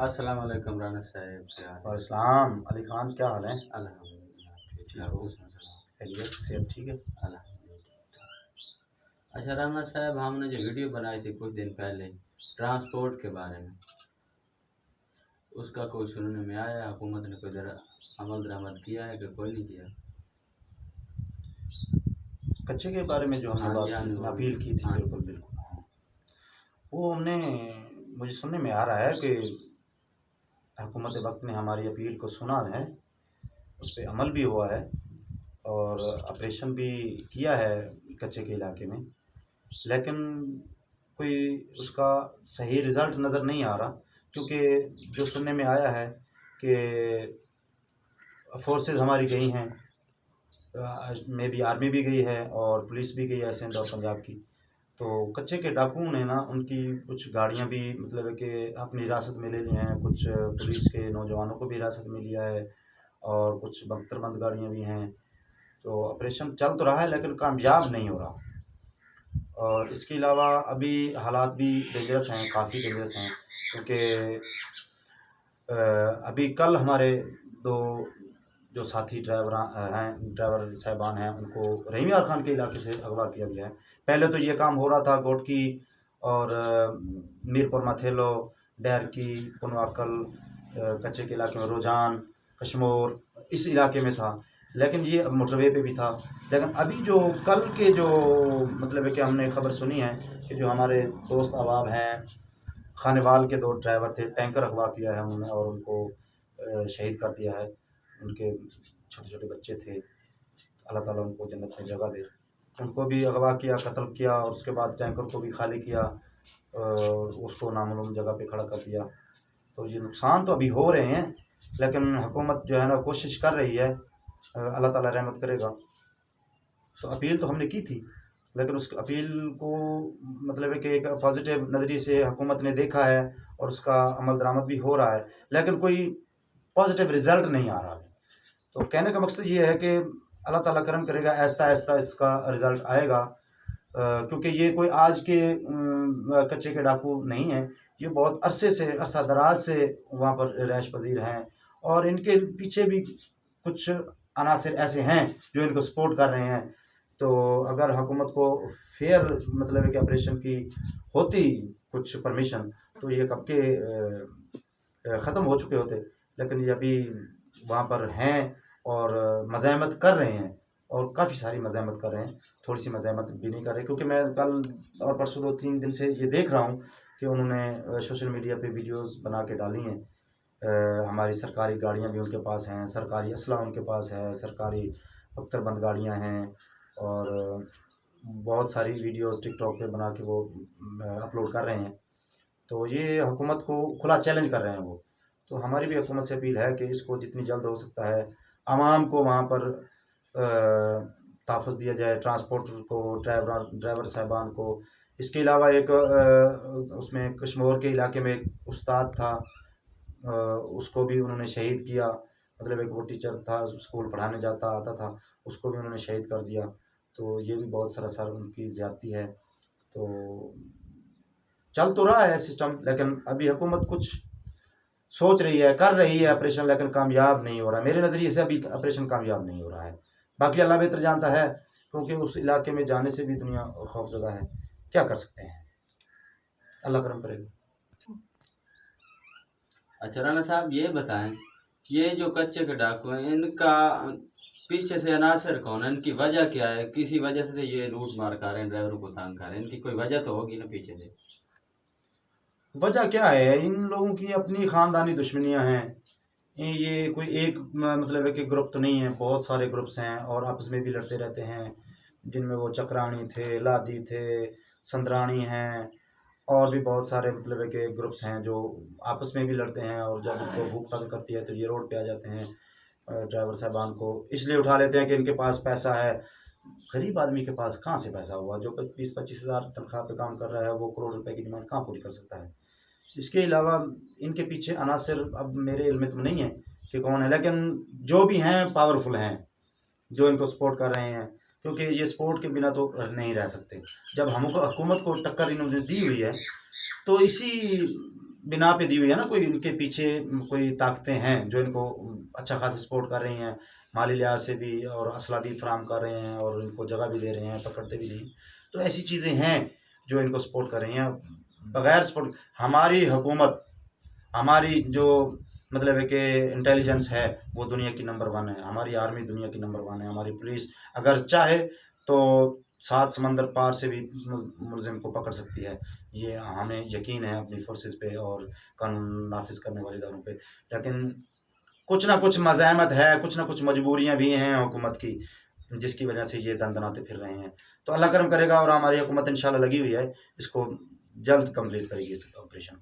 السلام علیکم رانا صاحب، کیا حال اور ہے؟ اسلام علی خان، کیا حال ہے؟ الحمدللہ ٹھیک ٹھیک ٹھاک ہو؟ ہو سب؟ خیریت صحت ٹھیک ہے؟ الحمدللہ۔ اچھا رانا صاحب، ہم نے جو ویڈیو بنائی تھی کچھ دن پہلے ٹرانسپورٹ کے بارے میں، اس کا کوئی سننے میں آیا؟ حکومت نے کوئی ذرا عمل درآمد کیا ہے کہ کوئی نہیں کیا؟ کچے کے بارے میں جو ہم نے ہاں بات جی، ہاں کی جی، تھی، وہ اپیل کی تھی، ہاں جی، بالکل بالکل وہ ہم نے مجھے سننے میں آ رہا ہے کہ حکومت وقت نے ہماری اپیل کو سنا ہے، اس پہ عمل بھی ہوا ہے اور آپریشن بھی کیا ہے کچے کے علاقے میں، لیکن کوئی اس کا صحیح رزلٹ نظر نہیں آ رہا، کیونکہ جو سننے میں آیا ہے کہ فورسز ہماری گئی ہیں، میں بھی آرمی بھی گئی ہے اور پولیس بھی گئی ہے سندھ اور پنجاب کی، تو کچے کے ڈاکوؤں نے نا ان کی کچھ گاڑیاں بھی مطلب ہے کہ اپنی حراست میں لے لی ہیں، کچھ پولیس کے نوجوانوں کو بھی حراست میں لیا ہے اور کچھ بختر بند گاڑیاں بھی ہیں، تو آپریشن چل تو رہا ہے لیکن کامیاب نہیں ہو رہا، اور اس کے علاوہ ابھی حالات بھی ڈینجرس ہیں، کافی ڈینجرس ہیں، کیونکہ ابھی کل ہمارے دو جو ساتھی ڈرائیور صاحبان ہیں، ان کو رحیم یار خان کے علاقے سے اغوا کیا گیا ہے۔ پہلے تو یہ کام ہو رہا تھا گوٹکی اور میرپور ماتھیلو، ڈیر کی، پنواکل، کچے کے علاقے میں روجان، کشمور، اس علاقے میں تھا، لیکن یہ موٹر وے پہ بھی تھا، لیکن ابھی جو کل کے جو مطلب ہے کہ ہم نے خبر سنی ہے کہ جو ہمارے دوست احباب ہیں، خانوال کے دو ڈرائیور تھے، ٹینکر اغوا کیا ہے انہوں نے اور ان کو شہید کر دیا ہے، ان کے چھوٹے چھوٹے بچے تھے، اللہ تعالیٰ ان کو جنت میں جگہ دے، ان کو بھی اغوا کیا، قتل کیا، اور اس کے بعد ٹینکر کو بھی خالی کیا اور اس کو نامعلوم جگہ پہ کھڑا کر دیا، تو یہ نقصان تو ابھی ہو رہے ہیں، لیکن حکومت جو ہے نا کوشش کر رہی ہے، اللہ تعالیٰ رحمت کرے گا۔ تو اپیل تو ہم نے کی تھی، لیکن اس اپیل کو مطلب ہے کہ ایک پازیٹیو نظریے سے حکومت نے دیکھا ہے اور اس کا عمل درآمد بھی ہو رہا ہے، لیکن کوئی پازیٹیو رزلٹ نہیں آ رہا۔ تو کہنے کا مقصد یہ ہے کہ اللہ تعالیٰ کرم کرے گا، آہستہ آہستہ اس کا رزلٹ آئے گا، کیونکہ یہ کوئی آج کے کچے کے ڈاکو نہیں ہیں، یہ بہت عرصہ دراز سے وہاں پر رہائش پذیر ہیں، اور ان کے پیچھے بھی کچھ عناصر ایسے ہیں جو ان کو سپورٹ کر رہے ہیں، تو اگر حکومت کو فیئر مطلب ہے کہ آپریشن کی ہوتی کچھ پرمیشن، تو یہ کب کے ختم ہو چکے ہوتے، لیکن یہ ابھی وہاں پر ہیں اور مزاحمت کر رہے ہیں، اور کافی ساری مزاحمت کر رہے ہیں، تھوڑی سی مزاحمت بھی نہیں کر رہے، کیونکہ میں کل اور پرسوں 2-3 دن سے یہ دیکھ رہا ہوں کہ انہوں نے سوشل میڈیا پہ ویڈیوز بنا کے ڈالی ہیں، ہماری سرکاری گاڑیاں بھی ان کے پاس ہیں، سرکاری اسلحہ ان کے پاس ہے، سرکاری اختر بند گاڑیاں ہیں، اور بہت ساری ویڈیوز ٹک ٹاک پہ بنا کے وہ اپلوڈ کر رہے ہیں، تو یہ حکومت کو کھلا چیلنج کر رہے ہیں وہ، تو ہماری بھی حکومت سے اپیل ہے کہ اس کو جتنی جلد ہو سکتا ہے عوام کو وہاں پر تحفظ دیا جائے، ٹرانسپورٹر کو، ڈرائیور صاحبان کو۔ اس کے علاوہ ایک اس میں کشمور کے علاقے میں ایک استاد تھا، اس کو بھی انہوں نے شہید کیا، مطلب ایک وہ ٹیچر تھا، اسکول پڑھانے جاتا آتا تھا، اس کو بھی انہوں نے شہید کر دیا، تو یہ بھی بہت سراسر ان کی زیادتی ہے، تو چل تو رہا ہے سسٹم، لیکن ابھی حکومت کچھ سوچ رہی ہے، کر رہی ہے آپریشن، لیکن کامیاب نہیں ہو رہا ہے، میرے نظریے سے ابھی آپریشن کامیاب نہیں ہو رہا ہے، باقی اللہ بہتر جانتا ہے، کیونکہ اس علاقے میں جانے سے بھی دنیا خوف زدہ ہے، کیا کر سکتے ہیں، اللہ کرم کرے گا۔ اچھا رانا صاحب، یہ بتائیں، یہ جو کچے کے ڈاکو ہیں، ان کا پیچھے سے عناصر کون ہے؟ ان کی وجہ کیا ہے؟ کسی وجہ سے یہ لوٹ مار کر رہے ہیں، ڈرائیوروں کو تنگ کر رہے ہیں، ان کی کوئی وجہ تو ہوگی نا پیچھے سے؟ وجہ کیا ہے؟ ان لوگوں کی اپنی خاندانی دشمنیاں ہیں، یہ کوئی ایک مطلب ہے کہ گروپ تو نہیں ہے، بہت سارے گروپس ہیں اور آپس میں بھی لڑتے رہتے ہیں، جن میں وہ چکرانی تھے، لادی تھے، سندرانی ہیں، اور بھی بہت سارے مطلب ہے کہ گروپس ہیں جو آپس میں بھی لڑتے ہیں، اور جب ان کو بھوک تنگ کرتی ہے تو یہ روڈ پہ آ جاتے ہیں، ڈرائیور صاحبان کو اس لیے اٹھا لیتے ہیں کہ ان کے پاس پیسہ ہے، غریب آدمی کے پاس کہاں سے پیسہ ہوا؟ جو 20-25 ہزار تنخواہ پہ کام کر رہا ہے، وہ کروڑ روپے کی ڈیمانڈ کہاں پوری کر سکتا ہے؟ اس کے علاوہ ان کے پیچھے عناصر اب میرے علم میں تو نہیں ہے کہ کون ہے، لیکن جو بھی ہیں پاورفل ہیں جو ان کو سپورٹ کر رہے ہیں، کیونکہ یہ سپورٹ کے بنا تو نہیں رہ سکتے، جب ہم کو حکومت کو ٹکر انہوں نے دی ہوئی ہے، تو اسی بنا پہ دی ہوئی ہے نا، کوئی ان کے پیچھے کوئی طاقتیں ہیں جو ان کو اچھا خاصا سپورٹ کر رہی ہیں، مالی لحاظ سے بھی اور اسلحہ بھی فراہم کر رہے ہیں اور ان کو جگہ بھی دے رہے ہیں، پکڑتے بھی نہیں. تو ایسی چیزیں ہیں جو ان کو سپورٹ کر رہی ہیں. بغیر سپورٹ ہماری حکومت، ہماری جو مطلب ہے کہ انٹیلیجنس ہے وہ دنیا کی نمبر 1 ہے، ہماری آرمی دنیا کی نمبر 1 ہے، ہماری پولیس اگر چاہے تو 7 سمندر پار سے بھی ملزم کو پکڑ سکتی ہے. یہ ہمیں یقین ہے اپنی فورسز پہ اور قانون نافذ کرنے والے اداروں پہ. لیکن کچھ نہ کچھ مزاحمت ہے، کچھ نہ کچھ مجبوریاں بھی ہیں حکومت کی، جس کی وجہ سے یہ دندناتے پھر رہے ہیں. تو اللہ کرم کرے گا اور ہماری حکومت انشاءاللہ لگی ہوئی ہے، اس کو جلد کمپلیٹ کرے گی اس آپریشن.